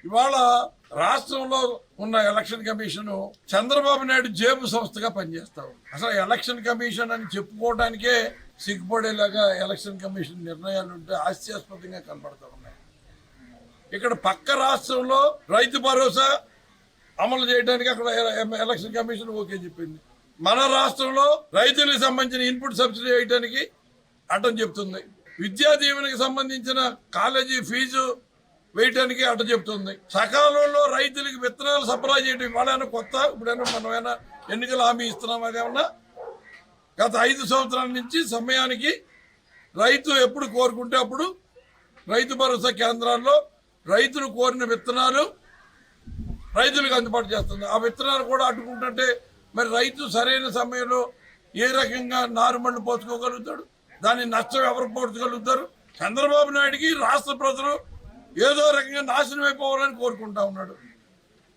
ఇవాళ రాష్ట్రంలో ఉన్న ఎలక్షన్ కమిషన్ చంద్రబాబు నాయుడు జేబు సంస్థగా పనిచేస్తాం. అసలు ఎలక్షన్ కమిషన్ అని చెప్పుకోవడానికే సిగ్గుపడేలాగా ఎలక్షన్ కమిషన్ నిర్ణయాలు ఉంటే హాస్యాస్పదంగా కనబడతా ఉన్నాయి. ఇక్కడ పక్క రాష్ట్రంలో రైతు భరోసా అమలు చేయడానికి అక్కడ ఎలక్షన్ కమిషన్ ఓకే చెప్పింది. మన రాష్ట్రంలో రైతులకు సంబంధించిన ఇన్పుట్ సబ్సిడీ వేయడానికి అడ్డం చెప్తుంది. విద్యా దీవెనకి సంబంధించిన కాలేజీ ఫీజు వేయటానికి అడ్డ చెప్తుంది. సకాలంలో రైతులకు విత్తనాలు సరఫరా చేయడం ఇవాళైనా కొత్త, ఇప్పుడైనా మనమైనా ఎన్నికల హామీ ఇస్తున్నాం. అదేమన్నా గత 5 సంవత్సరాల నుంచి సమయానికి రైతు ఎప్పుడు కోరుకుంటే అప్పుడు రైతు భరోసా కేంద్రాల్లో రైతులు కోరిన విత్తనాలు రైతులకు అందుబాటు చేస్తుంది. ఆ విత్తనాలు కూడా అడ్డుకుంటుంటే మరి రైతు సరైన సమయంలో ఏ రకంగా నారుమళ్ళు పోసుకోగలుగుతాడు? దాని నష్టం ఎవరు పోర్చగలుగుతారు? చంద్రబాబు నాయుడికి రాష్ట్ర ప్రజలు ఏదో రకంగా నాశనం అయిపోవాలని కోరుకుంటా ఉన్నాడు.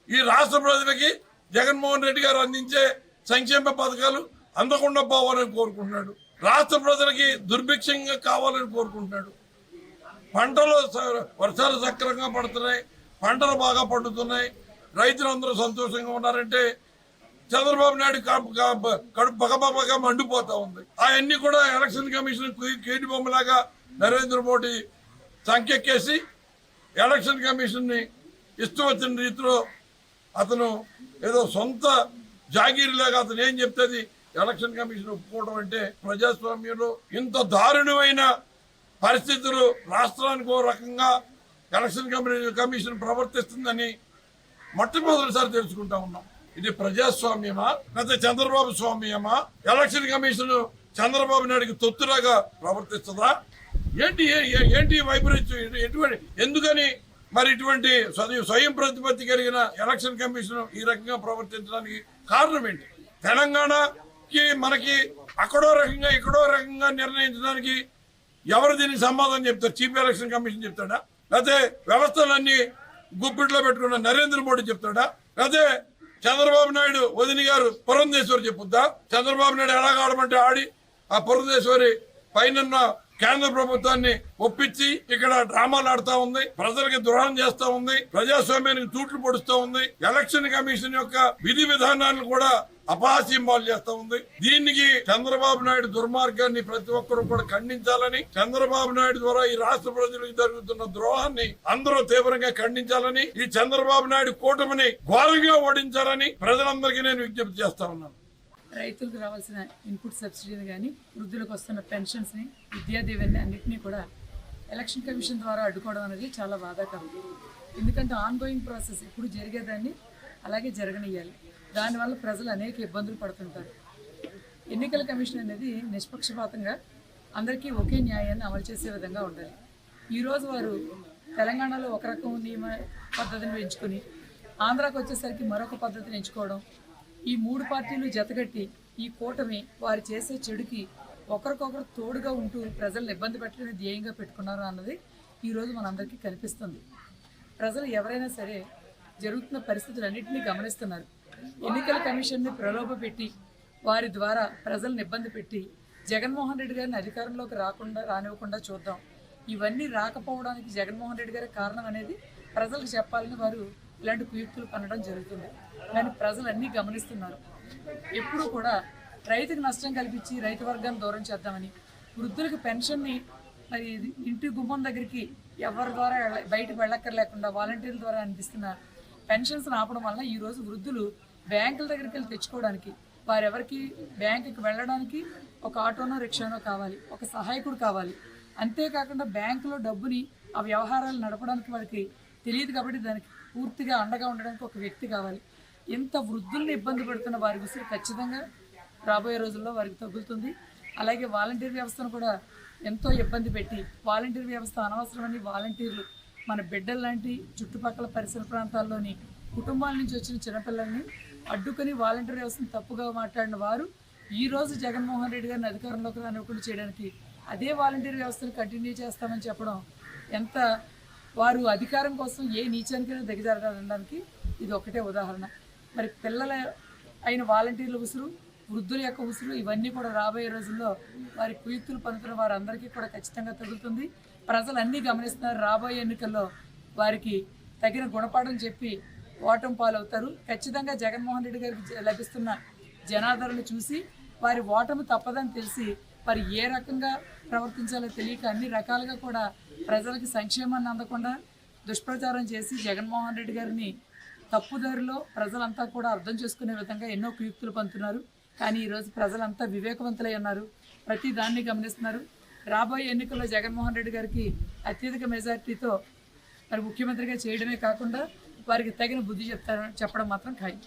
ఈ రాష్ట్ర ప్రజలకి జగన్మోహన్ రెడ్డి గారు అందించే సంక్షేమ పథకాలు అందకుండా పోవాలని కోరుకుంటున్నాడు. రాష్ట్ర ప్రజలకి దుర్భిక్షంగా కావాలని కోరుకుంటున్నాడు. పంటలు వర్షాలు సక్రమంగా పడుతున్నాయి, పంటలు బాగా పండుతున్నాయి, రైతులందరూ సంతోషంగా ఉన్నారంటే చంద్రబాబు నాయుడు కడుపు పగపగగా మండిపోతా ఉంది. అవన్నీ కూడా ఎలక్షన్ కమిషన్ కేటి బొమ్మలాగా నరేంద్ర మోడీ సంఖ్యకేసి ఎలక్షన్ కమిషన్ని ఇష్టం వచ్చిన రీతిలో అతను ఏదో సొంత జాగీరులాగా అతను ఏం చెప్తుంది ఎలక్షన్ కమిషన్ ఒప్పుకోవడం అంటే ప్రజాస్వామ్యంలో ఇంత దారుణమైన పరిస్థితులు రాష్ట్రానికి ఓ రకంగా ఎలక్షన్ కమిషన్ ప్రవర్తిస్తుందని మొట్టమొదటిసారి తెలుసుకుంటా ఉన్నాం. ఇది ప్రజాస్వామ్యమా లేకపోతే చంద్రబాబు స్వామ్యమా? ఎలక్షన్ కమిషన్ చంద్రబాబు నాయుడికి తొత్తులాగా ప్రవర్తిస్తుందా? ఏంటి వైపరీత్యం? ఎటువంటి ఎందుకని మరి ఇటువంటి స్వయం ప్రతిపత్తి కలిగిన ఎలక్షన్ కమిషన్ ఈ రకంగా ప్రవర్తించడానికి కారణం ఏంటి? తెలంగాణకి మనకి అక్కడో రకంగా ఇక్కడో రకంగా నిర్ణయించడానికి ఎవరు దీనికి సమాధానం చెప్తారు? చీఫ్ ఎలక్షన్ కమిషన్ చెప్తాడా? లేకపోతే వ్యవస్థలన్నీ గుప్పిట్లో పెట్టుకున్న నరేంద్ర మోడీ చెప్తాడా? లేకపోతే చంద్రబాబు నాయుడు వదిని గారు పురంధేశ్వరి చెప్పుద్దా? చంద్రబాబు నాయుడు ఎలాగ ఆడమంటే ఆడి ఆ పురంధేశ్వరి పైన కేంద్ర ప్రభుత్వాన్ని ఒప్పించి ఇక్కడ డ్రామాలు ఆడుతా ఉంది, ప్రజలకి ద్రోహం చేస్తా ఉంది, ప్రజాస్వామ్యానికి తూట్లు పొడుస్తూ ఉంది, ఎలక్షన్ కమిషన్ యొక్క విధి విధానాలను కూడా అపహాస్యంబాలు చేస్తా ఉంది. దీనికి చంద్రబాబు నాయుడు దుర్మార్గాన్ని ప్రతి ఒక్కరూ కూడా ఖండించాలని, చంద్రబాబు నాయుడు ద్వారా ఈ రాష్ట్ర ప్రజలకు జరుగుతున్న ద్రోహాన్ని అందరూ తీవ్రంగా ఖండించాలని, ఈ చంద్రబాబు నాయుడు కూటమిని ఘోరంగా ఓడించాలని ప్రజలందరికీ నేను విజ్ఞప్తి చేస్తా ఉన్నాను. రైతులకు రావాల్సిన ఇన్పుట్ సబ్సిడీని కానీ, వృద్ధులకు వస్తున్న పెన్షన్స్ని, విద్యా దీవెన్ని అన్నింటినీ కూడా ఎలక్షన్ కమిషన్ ద్వారా అడ్డుకోవడం అనేది చాలా బాధాకరం. ఎందుకంటే ఆన్గోయింగ్ ప్రాసెస్ ఇప్పుడు జరిగేదాన్ని అలాగే జరగనియ్యాలి. దానివల్ల ప్రజలు అనేక ఇబ్బందులు పడుతుంటారు. ఎన్నికల కమిషన్ అనేది నిష్పక్షపాతంగా అందరికీ ఒకే న్యాయాన్ని అమలు చేసే విధంగా ఉండాలి. ఈరోజు వారు తెలంగాణలో ఒక రకం నియమ పద్ధతిని ఎంచుకొని ఆంధ్రాకి వచ్చేసరికి మరొక పద్ధతిని ఎంచుకోవడం, ఈ 3 పార్టీలు జతగట్టి ఈ కూటమి వారు చేసే చెడుకి ఒకరికొకరు తోడుగా ఉంటూ ప్రజలను ఇబ్బంది పెట్టడానికి ధ్యేయంగా పెట్టుకున్నారు అన్నది ఈరోజు మనందరికీ కనిపిస్తుంది. ప్రజలు ఎవరైనా సరే జరుగుతున్న పరిస్థితులన్నింటినీ గమనిస్తున్నారు. ఎన్నికల కమిషన్ని ప్రలోభపెట్టి వారి ద్వారా ప్రజలను ఇబ్బంది పెట్టి జగన్మోహన్ రెడ్డి గారిని అధికారంలోకి రానివ్వకుండా చూద్దాం. ఇవన్నీ రాకపోవడానికి జగన్మోహన్ రెడ్డి గారి కారణం అనేది ప్రజలకు చెప్పాలని వారు ఇలాంటి కుయుక్తులు పనడం జరుగుతుంది. కానీ ప్రజలు అన్నీ గమనిస్తున్నారు. ఎప్పుడు కూడా రైతుకు నష్టం కల్పించి రైతు వర్గాన్ని దూరం చేద్దామని, వృద్ధులకు పెన్షన్ని మరి ఇంటి గుమ్మం దగ్గరికి ఎవరి ద్వారా బయటకు వెళ్ళక్కర్లేకుండా వాలంటీర్ల ద్వారా అందిస్తున్న పెన్షన్స్ ఆపడం వల్ల ఈరోజు వృద్ధులు బ్యాంకుల దగ్గరికి వెళ్ళి తెచ్చుకోవడానికి, వారెవరికి బ్యాంకుకి వెళ్ళడానికి ఒక ఆటోనో రిక్షానో కావాలి, ఒక సహాయకుడు కావాలి. అంతేకాకుండా బ్యాంకులో డబ్బుని ఆ వ్యవహారాలు నడపడానికి వారికి తెలియదు కాబట్టి దానికి పూర్తిగా అండగా ఉండడానికి ఒక వ్యక్తి కావాలి. ఇంత వృద్ధుల్ని ఇబ్బంది పెడుతున్న వారి విషయం ఖచ్చితంగా రాబోయే రోజుల్లో వారికి తగ్గుతుంది. అలాగే వాలంటీర్ వ్యవస్థను కూడా ఎంతో ఇబ్బంది పెట్టి, వాలంటీర్ వ్యవస్థ అనవసరమని వాలంటీర్లు మన బిడ్డలు లాంటి చుట్టుపక్కల పరిసర ప్రాంతాల్లోని కుటుంబాల నుంచి వచ్చిన చిన్నపిల్లల్ని అడ్డుకొని వాలంటీర్ వ్యవస్థను తప్పుగా మాట్లాడిన వారు ఈరోజు జగన్మోహన్ రెడ్డి గారిని అధికారంలోకి రానివ్వకుండా చేయడానికి అదే వాలంటీర్ వ్యవస్థను కంటిన్యూ చేస్తామని చెప్పడం ఎంత వారు అధికారం కోసం ఏ నీచానికైనా దిగజారడానికి ఇది ఒకటే ఉదాహరణ. మరి పిల్లల అయిన వాలంటీర్ల ఉసురు, వృద్ధుల యొక్క ఉసురు ఇవన్నీ కూడా రాబోయే రోజుల్లో వారి కుయుక్తులు పనుతున్న వారందరికీ కూడా ఖచ్చితంగా తగులుతుంది. ప్రజలు అన్నీ గమనిస్తున్నారు. రాబోయే ఎన్నికల్లో వారికి తగిన గుణపాఠం చెప్పి ఓటమి పాలవుతారు. ఖచ్చితంగా జగన్మోహన్ రెడ్డి గారికి లభిస్తున్న జనాదరణ చూసి వారి ఓటమి తప్పదని తెలిసి వారు ఏ రకంగా ప్రవర్తించాలో తెలియక అన్ని రకాలుగా కూడా ప్రజలకి సంక్షేమాన్ని అందకుండా దుష్ప్రచారం చేసి జగన్మోహన్ రెడ్డి గారిని తప్పుదారిలో ప్రజలంతా కూడా అర్థం చేసుకునే విధంగా ఎన్నో కుయుక్తులు పంతున్నారు. కానీ ఈరోజు ప్రజలంతా వివేకవంతులై ఉన్నారు, ప్రతి దాన్ని గమనిస్తున్నారు. రాబోయే ఎన్నికల్లో జగన్మోహన్ రెడ్డి గారికి అత్యధిక మెజార్టీతో మరి ముఖ్యమంత్రిగా చేయడమే కాకుండా వారికి తగిన బుద్ధి చెప్పడం మాత్రం ఖాయం.